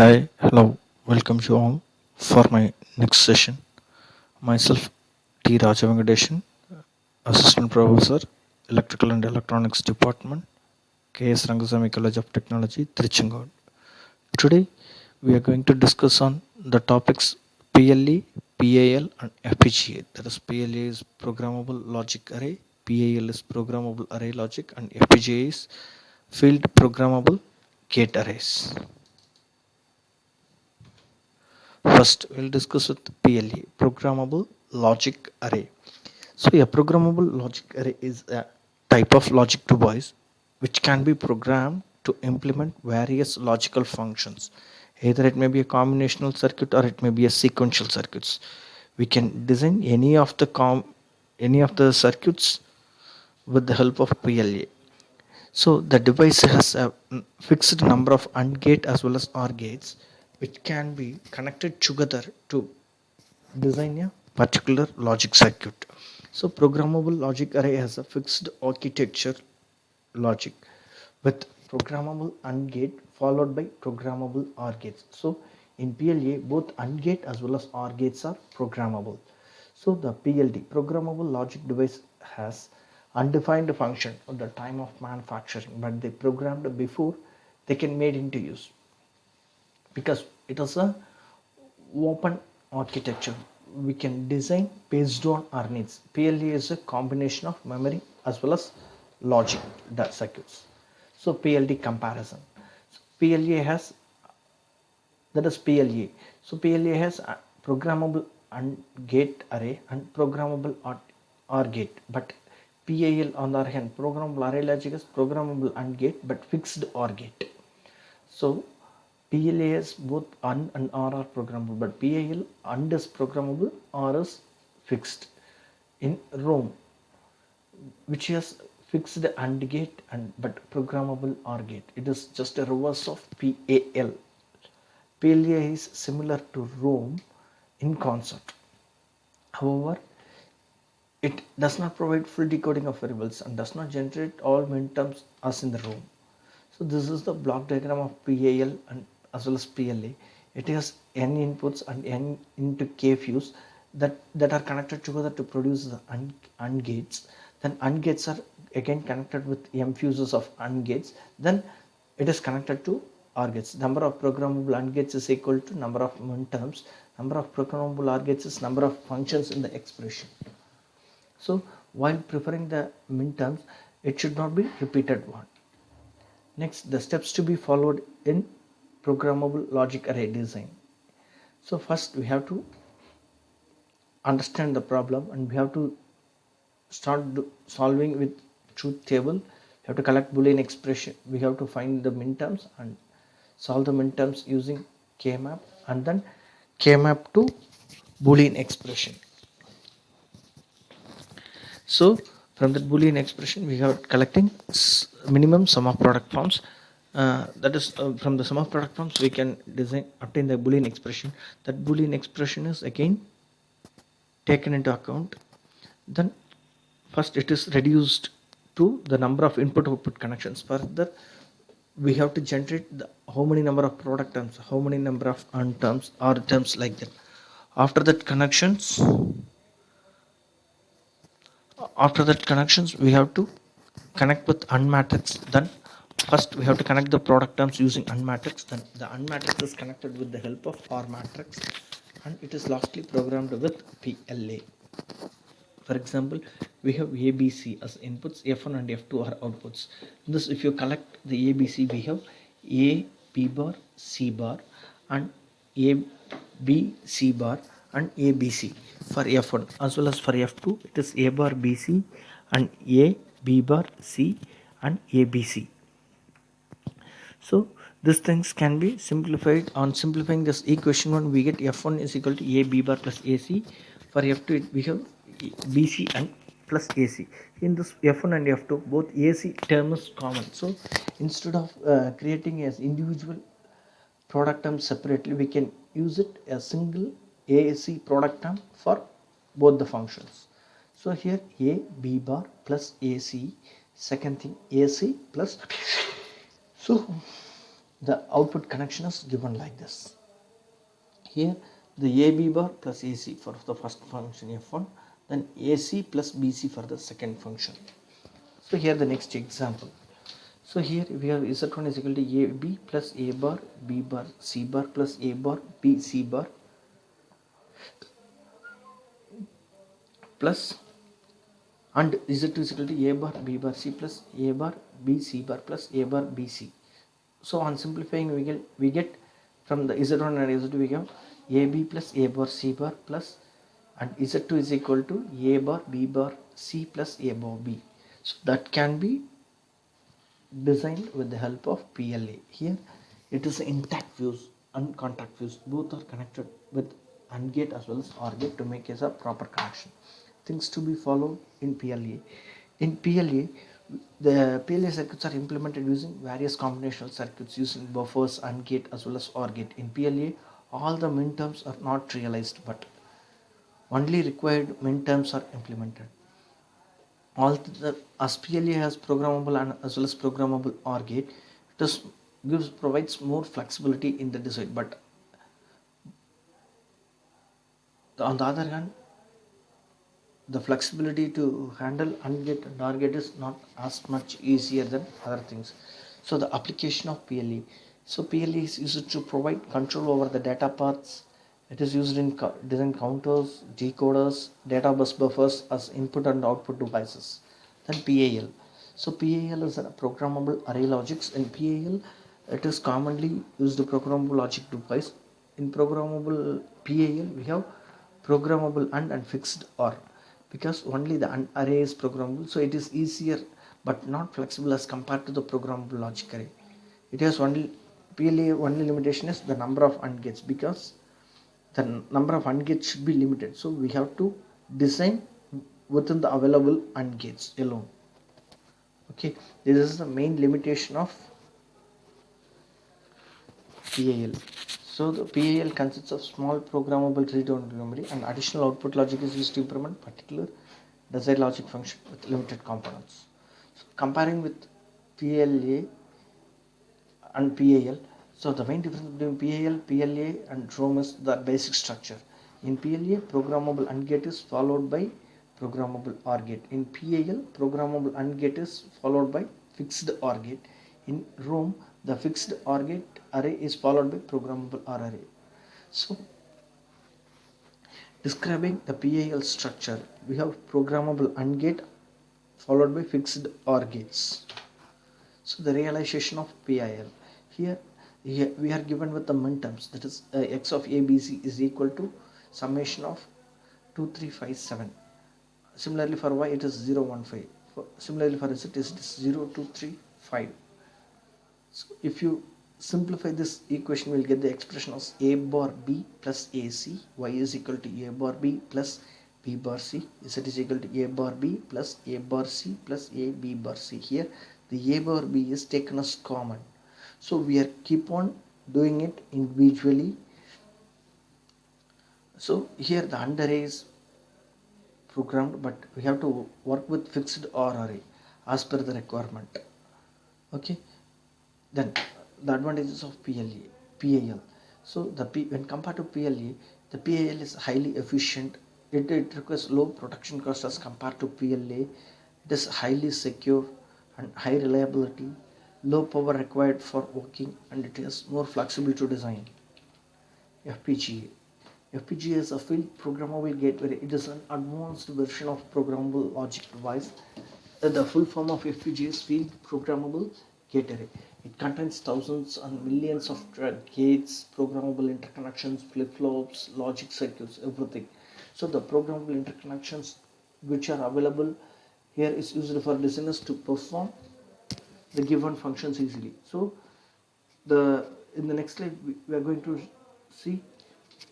Hi, hello, welcome you all for my next session. Myself, T. Rajavengadeshan, Assistant Professor, Electrical and Electronics Department, KS Rangasamy College of Technology, Trichangood. Today, we are going to discuss on the topics PLE, PAL, and FPGA. That is, PLE is Programmable Logic Array, PAL is Programmable Array Logic, and FPGA is Field Programmable Gate Arrays. First, we'll discuss with PLA, Programmable Logic Array. So, a programmable logic array is a type of logic device which can be programmed to implement various logical functions. Either it may be a combinational circuit or it may be a sequential circuits. We can design any of the circuits with the help of PLA. So the device has a fixed number of AND gate as well as OR gates which can be connected together to design a particular logic circuit. So programmable logic array has a fixed architecture logic with programmable AND gate followed by programmable OR gates. So in PLA both AND gate as well as OR gates are programmable. So the PLD programmable logic device has undefined function at the time of manufacturing, but they programmed before they can made into use because it is a open architecture. We can design based on our needs. PLA is a combination of memory as well as logic circuits. So PLD comparison. So PLA has that is PLA. So PLA has a programmable AND gate array and programmable OR gate, but PAL on the other hand, programmable array logic is programmable AND gate but fixed OR gate. So PLA is both AND and OR are programmable, but PAL AND is programmable, OR is fixed. In ROM, which has fixed AND gate and but programmable OR gate, it is just a reverse of PAL. PLA is similar to ROM in concept. However, it does not provide full decoding of variables and does not generate all minterms as in the ROM. So this is the block diagram of PAL and as well as PLA. It has n inputs and n into k fuse that are connected together to produce the AND gates. Then AND gates are again connected with m fuses of AND gates. Then it is connected to OR gates. Number of programmable AND gates is equal to number of minterms. Number of programmable OR gates is number of functions in the expression. So while preferring the minterms, it should not be repeated one. Next, the steps to be followed in programmable logic array design. So first we have to understand the problem and we have to start solving with truth table. We have to collect Boolean expression. We have to find the minterms and solve the minterms using K-map and then K-map to Boolean expression. So from that Boolean expression we are collecting minimum sum of product forms. That is from the sum of product forms we can obtain the Boolean expression. That Boolean expression is again taken into account. Then first it is reduced to the number of input output connections. Further we have to generate how many number of product terms, how many number of AND terms or terms like that. After that connections we have to connect with AND matrix. Then first we have to connect the product terms using AND matrix. Then the AND matrix is connected with the help of OR matrix and it is lastly programmed with PLA. For example, we have ABC as inputs, F1 and F2 are outputs. This if you collect the ABC, we have A, B bar, C bar and A, B, C bar and ABC for F1, as well as for F2 it is A bar, BC and A, B bar, C and ABC. So these things can be simplified. On simplifying this equation 1 we get F1 is equal to A, B bar plus AC. For F2 we have BC and plus AC. In this F1 and F2 both AC term is common. So instead of creating as individual product term separately, we can use it as single AC product term for both the functions. So here A, B bar plus AC, second thing AC plus. So the output connection is given like this. Here the AB bar plus AC for the first function F1, then AC plus BC for the second function. So here the next example. So here we have Z1 is equal to AB plus A bar B bar C bar plus A bar B C bar plus, and Z2 is equal to A bar B bar C plus A bar B C bar plus A bar B C. So on simplifying we get from the Z1 and Z2 we have AB plus A bar C bar plus, and Z2 is equal to A bar B bar C plus A bar B. So that can be designed with the help of PLA. Here it is intact views and contact views, both are connected with AND gate as well as OR gate to make as a proper connection. Things to be followed in PLA. In PLA, the PLA circuits are implemented using various combinational circuits using buffers, AND gate as well as OR gate. In PLA, all the minterms are not realized, but only required minterms are implemented. All the as PLA has programmable and as well as programmable OR gate, it is provides more flexibility in the design. But on the other hand, the flexibility to handle AND gate and OR gate is not as much easier than other things. So the application of PLA. So PLA is used to provide control over the data paths. It is used in design counters, decoders, data bus buffers as input and output devices. Then PAL. So PAL is a programmable array logics. In PAL, it is commonly used programmable logic device. In programmable PAL, we have programmable and fixed OR, because only the array is programmable, so it is easier but not flexible as compared to the programmable logic array. It has only PLA only limitation is the number of AND gates, because the number of AND gates should be limited, so we have to design within the available AND gates alone. Okay, this is the main limitation of PAL. So the PAL consists of small programmable read-only memory, and additional output logic is used to implement particular desired logic function with limited components. So comparing with PLA and PAL, so the main difference between PAL, PLA and ROM is the basic structure. In PLA, programmable AND gate is followed by programmable OR gate. In PAL, programmable AND gate is followed by fixed OR gate. In ROM, the fixed OR gate array is followed by programmable OR array. So describing the PAL structure, we have programmable AND gate followed by fixed OR gates. So the realization of PIL. Here we are given with the minterms, that is x of ABC is equal to summation of 2357. Similarly for y it is 015. Similarly for z it is 0235. So if you simplify this equation, we will get the expression as a bar b plus ac, y is equal to a bar b plus b bar c, z is equal to a bar b plus a bar c plus a b bar c. Here the a bar b is taken as common, so we are keep on doing it individually. So here the AND array is programmed, but we have to work with fixed OR array as per the requirement. Okay, then the advantages of PAL. So when compared to PLA, the PAL is highly efficient. It requires low production cost as compared to PLA. It is highly secure and high reliability, low power required for working, and it is more flexible to design. FPGA. FPGA is a field programmable gateway. It is an advanced version of programmable logic device. The full form of FPGA is field programmable gate array. It contains thousands and millions of gates, programmable interconnections, flip-flops, logic circuits, everything. So the programmable interconnections which are available here is used for designers to perform the given functions easily. So in the next slide we are going to see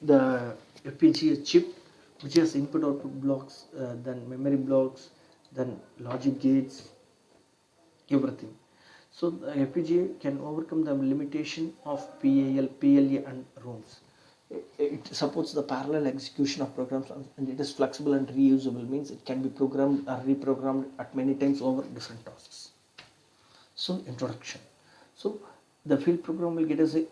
the FPGA chip, which has input output blocks, then memory blocks, then logic gates, everything. So the FPGA can overcome the limitation of PLA and ROMs. It supports the parallel execution of programs, and it is flexible and reusable, means it can be programmed or reprogrammed at many times over different tasks. So introduction. So The field programmable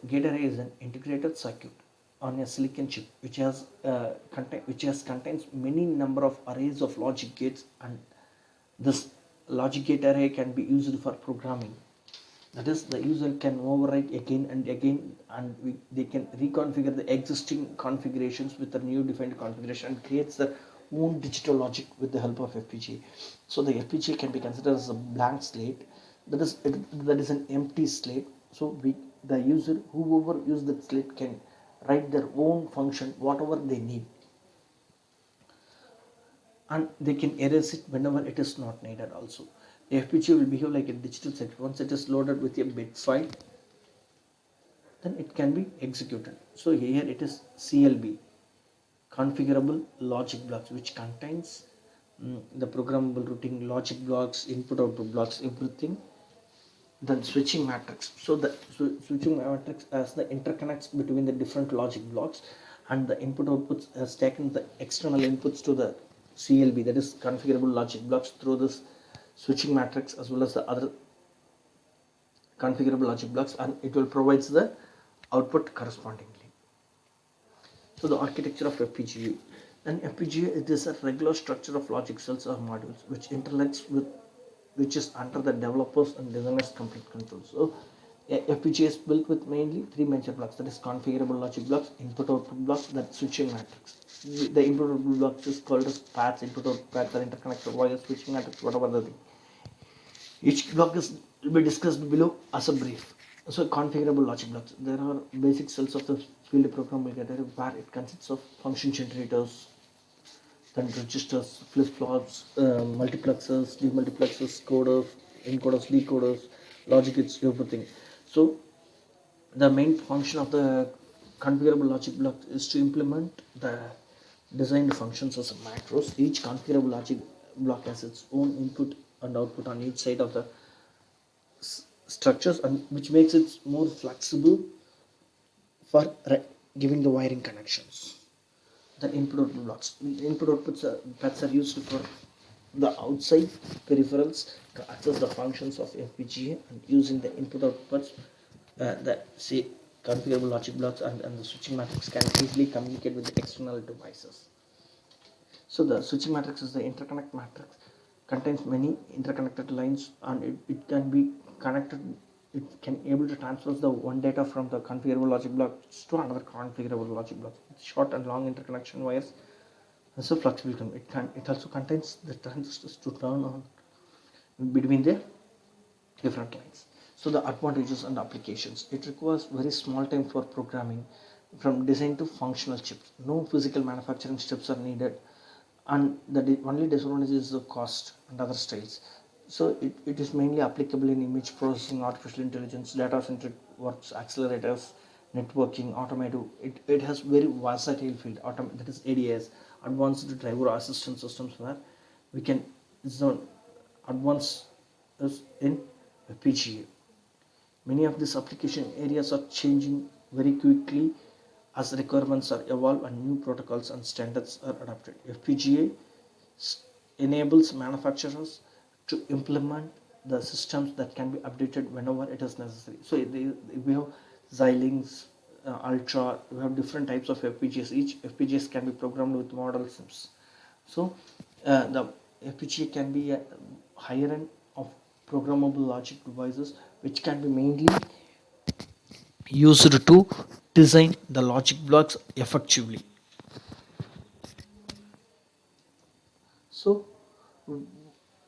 gate array is an integrated circuit on a silicon chip which has contains many number of arrays of logic gates, and this logic gate array can be used for programming. That is, the user can override again and again, and they can reconfigure the existing configurations with the new defined configuration and creates their own digital logic with the help of FPGA. So the FPGA can be considered as a blank slate. That is an empty slate. So the user, whoever use that slate, can write their own function whatever they need, and they can erase it whenever it is not needed. Also, the FPGA will behave like a digital circuit. Once it is loaded with a bit file, then it can be executed. So here it is CLB, configurable logic blocks, which contains the programmable routing logic blocks, input output blocks, everything. Then switching matrix. So the switching matrix as the interconnects between the different logic blocks, and the input outputs has taken the external inputs to the CLB, that is configurable logic blocks, through this switching matrix as well as the other configurable logic blocks, and it will provide the output correspondingly. So the architecture of FPGA. An FPGA, it is a regular structure of logic cells or modules which interacts with, which is under the developers and designers complete control. So a FPGA is built with mainly three major blocks, that is configurable logic blocks, input output blocks, that switching matrix. The input output blocks is called as paths, input output paths are interconnected wires, switching matrix, whatever the thing. Each block will be discussed below as a brief. So configurable logic blocks. There are basic cells of the field programmable gate array where it consists of function generators, then registers, flip-flops, multiplexers, demultiplexers, coders, encoders, decoders, logic gates, everything. So the main function of the configurable logic block is to implement the designed functions as macros. Each configurable logic block has its own input and output on each side of the structures, and which makes it more flexible for giving the wiring connections. The input output blocks. Input outputs paths are used for the outside peripherals to access the functions of FPGA, and using the input outputs, the say configurable logic blocks and the switching matrix can easily communicate with the external devices. So the switching matrix is the interconnect matrix, contains many interconnected lines, and it can be connected, it can able to transfer the one data from the configurable logic blocks to another configurable logic block. It's short and long interconnection wires. So flexible. It also contains the transistors to turn on between the different lines. So the advantages and applications. It requires very small time for programming from design to functional chips. No physical manufacturing steps are needed, and the only disadvantage is the cost and other styles. So it is mainly applicable in image processing, artificial intelligence, data centric works, accelerators, networking, automotive. It has very versatile field. That is ADAS, advanced driver assistance systems, where we can zone advanced is in FPGA. Many of these application areas are changing very quickly as requirements are evolved and new protocols and standards are adopted. FPGA enables manufacturers to implement the systems that can be updated whenever it is necessary. So we have Xilinx, Ultra, we have different types of FPGAs. Each FPGAs can be programmed with model sims. So the FPGA can be a higher end of programmable logic devices, which can be mainly used to design the logic blocks effectively. So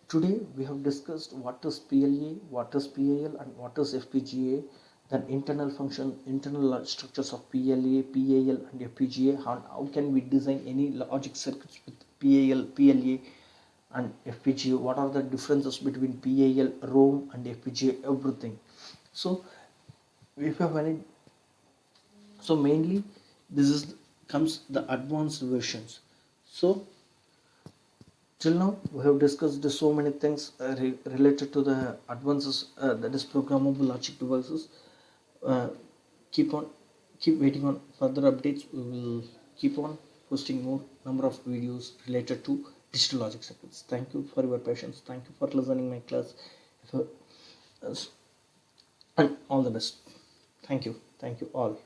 today we have discussed what is PLA, what is PAL, and what is FPGA, then internal function, internal structures of PLA, PAL, and FPGA, how can we design any logic circuits with PAL, PLA, and FPGA, what are the differences between PAL, ROM, and FPGA, everything. So if you have any, so mainly this is comes the advanced versions. So till now we have discussed so many things related to the advances, that is programmable logic devices. uh, keep on keep waiting on further updates. We will keep on posting more number of videos related to digital logic circuits. Thank you for your patience, thank you for listening my class. If, and all the best. Thank you. Thank you all.